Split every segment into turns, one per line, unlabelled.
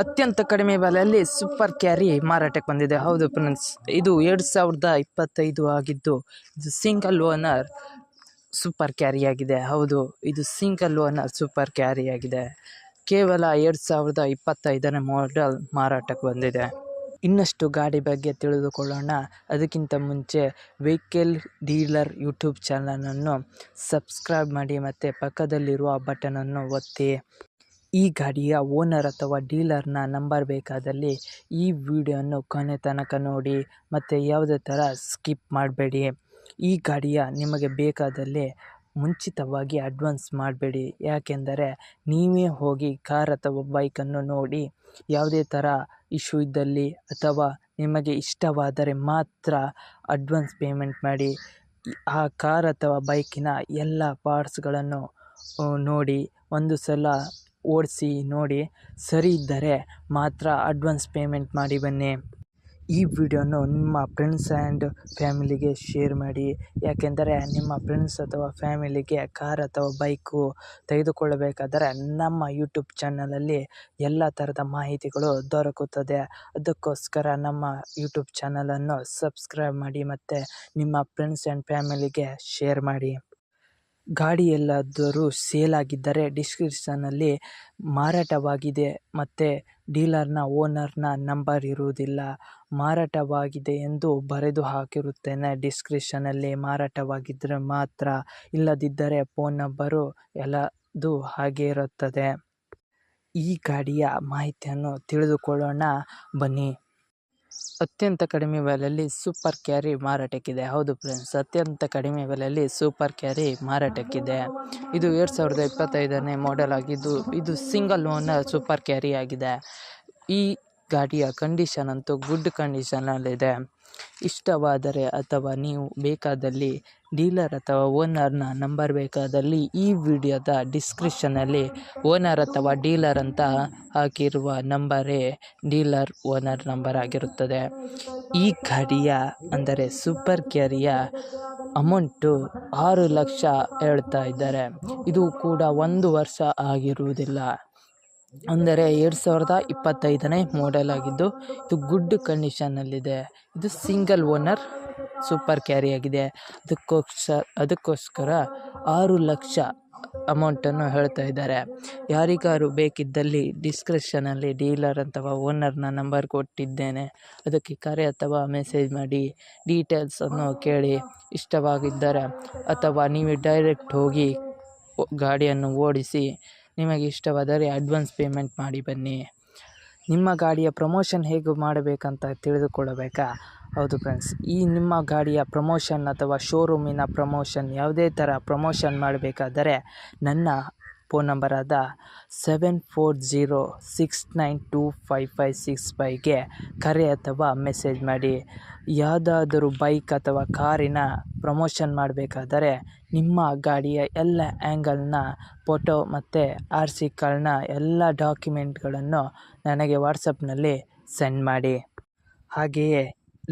ಅತ್ಯಂತ ಕಡಿಮೆ ಬೆಲೆಯಲ್ಲಿ ಸೂಪರ್ ಕ್ಯಾರಿ ಮಾರಾಟಕ್ಕೆ ಬಂದಿದೆ. ಹೌದು ಫ್ರೆಂಡ್ಸ್, ಇದು 2025 ಆಗಿದ್ದು ಇದು ಸಿಂಗಲ್ ಓನರ್ ಸೂಪರ್ ಕ್ಯಾರಿ ಆಗಿದೆ. ಹೌದು, ಇದು ಸಿಂಗಲ್ ಓನರ್ ಸೂಪರ್ ಕ್ಯಾರಿ ಆಗಿದೆ. ಕೇವಲ 2025ನೇ ಮಾಡೆಲ್ ಮಾರಾಟಕ್ಕೆ ಬಂದಿದೆ. ಇನ್ನಷ್ಟು ಗಾಡಿ ಬಗ್ಗೆ ತಿಳಿದುಕೊಳ್ಳೋಣ. ಅದಕ್ಕಿಂತ ಮುಂಚೆ ವೆಹಿಕಲ್ ಡೀಲರ್ ಯೂಟ್ಯೂಬ್ ಚಾನಲನ್ನು ಸಬ್ಸ್ಕ್ರೈಬ್ ಮಾಡಿ ಮತ್ತು ಪಕ್ಕದಲ್ಲಿರುವ ಬಟನನ್ನು ಒತ್ತಿ. ಈ ಗಾಡಿಯ ಓನರ್ ಅಥವಾ ಡೀಲರ್ನ ನಂಬರ್ ಬೇಕಾದಲ್ಲಿ ಈ ವಿಡಿಯೋವನ್ನು ಕೊನೆ ತನಕ ನೋಡಿ ಮತ್ತು ಯಾವುದೇ ಥರ ಸ್ಕಿಪ್ ಮಾಡಬೇಡಿ. ಈ ಗಾಡಿಯ ನಿಮಗೆ ಬೇಕಾದಲ್ಲಿ ಮುಂಚಿತವಾಗಿ ಅಡ್ವಾನ್ಸ್ ಮಾಡಬೇಡಿ. ಯಾಕೆಂದರೆ ನೀವೇ ಹೋಗಿ ಕಾರ್ ಅಥವಾ ಬೈಕನ್ನು ನೋಡಿ ಯಾವುದೇ ಥರ ಇಶ್ಯೂ ಇದ್ದಲ್ಲಿ ಅಥವಾ ನಿಮಗೆ ಇಷ್ಟವಾದರೆ ಮಾತ್ರ ಅಡ್ವಾನ್ಸ್ ಪೇಮೆಂಟ್ ಮಾಡಿ. ಆ ಕಾರ್ ಅಥವಾ ಬೈಕಿನ ಎಲ್ಲ ಪಾರ್ಟ್ಸ್ಗಳನ್ನು ನೋಡಿ ಒಂದು ಸಲ ಓಡಿಸಿ ನೋಡಿ, ಸರಿ ಇದ್ದರೆ ಮಾತ್ರ ಅಡ್ವಾನ್ಸ್ ಪೇಮೆಂಟ್ ಮಾಡಿ ಬನ್ನಿ. ಈ ವಿಡಿಯೋನು ನಿಮ್ಮ ಫ್ರೆಂಡ್ಸ್ ಆ್ಯಂಡ್ ಫ್ಯಾಮಿಲಿಗೆ ಶೇರ್ ಮಾಡಿ. ಯಾಕೆಂದರೆ ನಿಮ್ಮ ಫ್ರೆಂಡ್ಸ್ ಅಥವಾ ಫ್ಯಾಮಿಲಿಗೆ ಕಾರ್ ಅಥವಾ ಬೈಕು ತೆಗೆದುಕೊಳ್ಳಬೇಕಾದರೆ ನಮ್ಮ ಯೂಟ್ಯೂಬ್ ಚಾನಲಲ್ಲಿ ಎಲ್ಲ ಥರದ ಮಾಹಿತಿಗಳು ದೊರಕುತ್ತದೆ. ಅದಕ್ಕೋಸ್ಕರ ನಮ್ಮ ಯೂಟ್ಯೂಬ್ ಚಾನಲನ್ನು ಸಬ್ಸ್ಕ್ರೈಬ್ ಮಾಡಿ ಮತ್ತು ನಿಮ್ಮ ಫ್ರೆಂಡ್ಸ್ ಆ್ಯಂಡ್ ಫ್ಯಾಮಿಲಿಗೆ ಶೇರ್ ಮಾಡಿ. ಗಾಡಿ ಎಲ್ಲಾದರೂ ಸೇಲ್ ಆಗಿದ್ದರೆ ಡಿಸ್ಕ್ರಿಪ್ಷನಲ್ಲಿ ಮಾರಾಟವಾಗಿದೆ ಮತ್ತು ಡೀಲರ್ನ ಓನರ್ನ ನಂಬರ್ ಇರುವುದಿಲ್ಲ. ಮಾರಾಟವಾಗಿದೆ ಎಂದು ಬರೆದು ಹಾಕಿರುತ್ತೇನೆ ಡಿಸ್ಕ್ರಿಪ್ಷನಲ್ಲಿ. ಮಾರಾಟವಾಗಿದ್ದರೆ ಮಾತ್ರ, ಇಲ್ಲದಿದ್ದರೆ ಫೋನ್ ನಂಬರು ಎಲ್ಲದು ಹಾಗೆ ಇರುತ್ತದೆ. ಈ ಗಾಡಿಯ ಮಾಹಿತಿಯನ್ನು ತಿಳಿದುಕೊಳ್ಳೋಣ ಬನ್ನಿ. ಅತ್ಯಂತ ಕಡಿಮೆ ಬೆಲೆಯಲ್ಲಿ ಸೂಪರ್ ಕ್ಯಾರಿ ಮಾರಾಟಕ್ಕಿದೆ. ಹೌದು ಫ್ರೆಂಡ್ಸ್, ಅತ್ಯಂತ ಕಡಿಮೆ ಬೆಲೆಯಲ್ಲಿ ಸೂಪರ್ ಕ್ಯಾರಿ ಮಾರಾಟಕ್ಕಿದೆ. ಇದು 2025ನೇ ಮಾಡೆಲ್ ಆಗಿದ್ದು ಇದು ಸಿಂಗಲ್ ಓನರ್ ಸೂಪರ್ ಕ್ಯಾರಿ ಆಗಿದೆ. ಈ ಗಾಡಿಯ ಕಂಡೀಷನ್ ಅಂತೂ ಗುಡ್ ಕಂಡೀಷನಲ್ಲಿದೆ. ಇಷ್ಟವಾದರೆ ಅಥವಾ ನೀವು ಬೇಕಾದಲ್ಲಿ ಡೀಲರ್ ಅಥವಾ ಓನರ್ನ ನಂಬರ್ ಬೇಕಾದಲ್ಲಿ ಈ ವಿಡಿಯೋದ ಡಿಸ್ಕ್ರಿಪ್ಷನಲ್ಲಿ ಓನರ್ ಅಥವಾ ಡೀಲರ್ ಅಂತ ಹಾಕಿರುವ ನಂಬರೇ ಡೀಲರ್ ಓನರ್ ನಂಬರ್ ಆಗಿರುತ್ತದೆ. ಈ ಗಾಡಿಯ ಅಂದರೆ ಸೂಪರ್ ಕ್ಯಾರಿಯ ಅಮೌಂಟು 6 ಲಕ್ಷ ಹೇಳ್ತಾ ಇದ್ದಾರೆ. ಇದು ಕೂಡ 1 ವರ್ಷ ಆಗಿರುವುದಿಲ್ಲ. ಅಂದರೆ 2025ನೇ ಮಾಡೆಲ್ ಆಗಿದ್ದು ಇದು ಗುಡ್ ಕಂಡೀಷನ್ನಲ್ಲಿದೆ. ಇದು ಸಿಂಗಲ್ ಓನರ್ ಸೂಪರ್ ಕ್ಯಾರಿ ಆಗಿದೆ. ಅದಕ್ಕೋಸ್ಕರ 6 ಲಕ್ಷ ಅಮೌಂಟನ್ನು ಹೇಳ್ತಾ ಇದ್ದಾರೆ. ಯಾರಿಗಾರು ಬೇಕಿದ್ದಲ್ಲಿ ಡಿಸ್ಕ್ರಿಪ್ಷನಲ್ಲಿ ಡೀಲರ್ ಅಥವಾ ಓನರ್ನ ನಂಬರ್ ಕೊಟ್ಟಿದ್ದೇನೆ. ಅದಕ್ಕೆ ಕರೆ ಅಥವಾ ಮೆಸೇಜ್ ಮಾಡಿ ಡೀಟೇಲ್ಸನ್ನು ಕೇಳಿ. ಇಷ್ಟವಾಗಿದ್ದರೆ ಅಥವಾ ನೀವು ಡೈರೆಕ್ಟ್ ಹೋಗಿ ಗಾಡಿಯನ್ನು ಓಡಿಸಿ ನಿಮಗೆ ಇಷ್ಟವಾದರೆ ಅಡ್ವಾನ್ಸ್ ಪೇಮೆಂಟ್ ಮಾಡಿ ಬನ್ನಿ. ನಿಮ್ಮ ಗಾಡಿಯ ಪ್ರಮೋಷನ್ ಹೇಗೆ ಮಾಡಬೇಕಂತ ತಿಳಿದುಕೊಳ್ಳಬೇಕಾ? ಹೌದು ಫ್ರೆಂಡ್ಸ್, ಈ ನಿಮ್ಮ ಗಾಡಿಯ ಪ್ರಮೋಷನ್ ಅಥವಾ ಶೋರೂಮಿನ ಪ್ರಮೋಷನ್ ಯಾವುದೇ ಥರ ಪ್ರಮೋಷನ್ ಮಾಡಬೇಕಾದರೆ ನನ್ನ ಫೋನ್ ನಂಬರಾದ 7406925565ಗೆ ಕರೆ ಅಥವಾ ಮೆಸೇಜ್ ಮಾಡಿ. ಯಾವುದಾದರೂ ಬೈಕ್ ಅಥವಾ ಕಾರಿನ ಪ್ರಮೋಷನ್ ಮಾಡಬೇಕಾದರೆ ನಿಮ್ಮ ಗಾಡಿಯ ಎಲ್ಲ ಆ್ಯಂಗಲ್ನ ಫೋಟೋ ಮತ್ತು RC ಕಾರ್ಡ್ನ ಎಲ್ಲ ಡಾಕ್ಯುಮೆಂಟ್ಗಳನ್ನು ನನಗೆ ವಾಟ್ಸಪ್ನಲ್ಲಿ ಸೆಂಡ್ ಮಾಡಿ. ಹಾಗೆಯೇ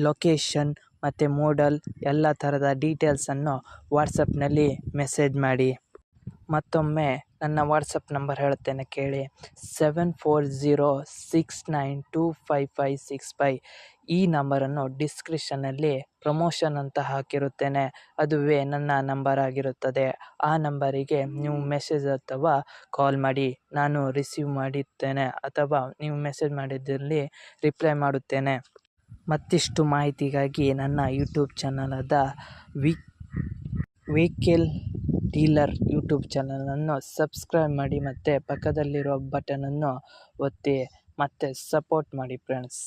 ಲೊಕೇಶನ್ ಮತ್ತು ಮಾಡೆಲ್ ಎಲ್ಲ ಥರದ ಡೀಟೇಲ್ಸನ್ನು ವಾಟ್ಸಪ್ನಲ್ಲಿ ಮೆಸೇಜ್ ಮಾಡಿ. ಮತ್ತೊಮ್ಮೆ ನನ್ನ ವಾಟ್ಸಪ್ ನಂಬರ್ ಹೇಳುತ್ತೇನೆ ಕೇಳಿ, 7406925565. ಈ ನಂಬರನ್ನು ಡಿಸ್ಕ್ರಿಪ್ಷನಲ್ಲಿ ಪ್ರಮೋಷನ್ ಅಂತ ಹಾಕಿರುತ್ತೇನೆ. ಅದುವೇ ನನ್ನ ನಂಬರ್ ಆಗಿರುತ್ತದೆ. ಆ ನಂಬರಿಗೆ ನೀವು ಮೆಸೇಜ್ ಅಥವಾ ಕಾಲ್ ಮಾಡಿ, ನಾನು ರಿಸೀವ್ ಮಾಡುತ್ತೇನೆ ಅಥವಾ ನೀವು ಮೆಸೇಜ್ ಮಾಡಿದ್ದಲ್ಲಿ ರಿಪ್ಲೈ ಮಾಡುತ್ತೇನೆ. ಮತ್ತಿಷ್ಟು ಮಾಹಿತಿಗಾಗಿ ನನ್ನ ಯೂಟ್ಯೂಬ್ ಚಾನಲಾದ ವೆಹಿಕಲ್ ಡೀಲರ್ ಯೂಟ್ಯೂಬ್ ಚಾನಲನ್ನು ಸಬ್ಸ್ಕ್ರೈಬ್ ಮಾಡಿ ಮತ್ತು ಪಕ್ಕದಲ್ಲಿರೋ ಬಟನನ್ನು ಒತ್ತಿ ಮತ್ತು ಸಪೋರ್ಟ್ ಮಾಡಿ ಫ್ರೆಂಡ್ಸ್.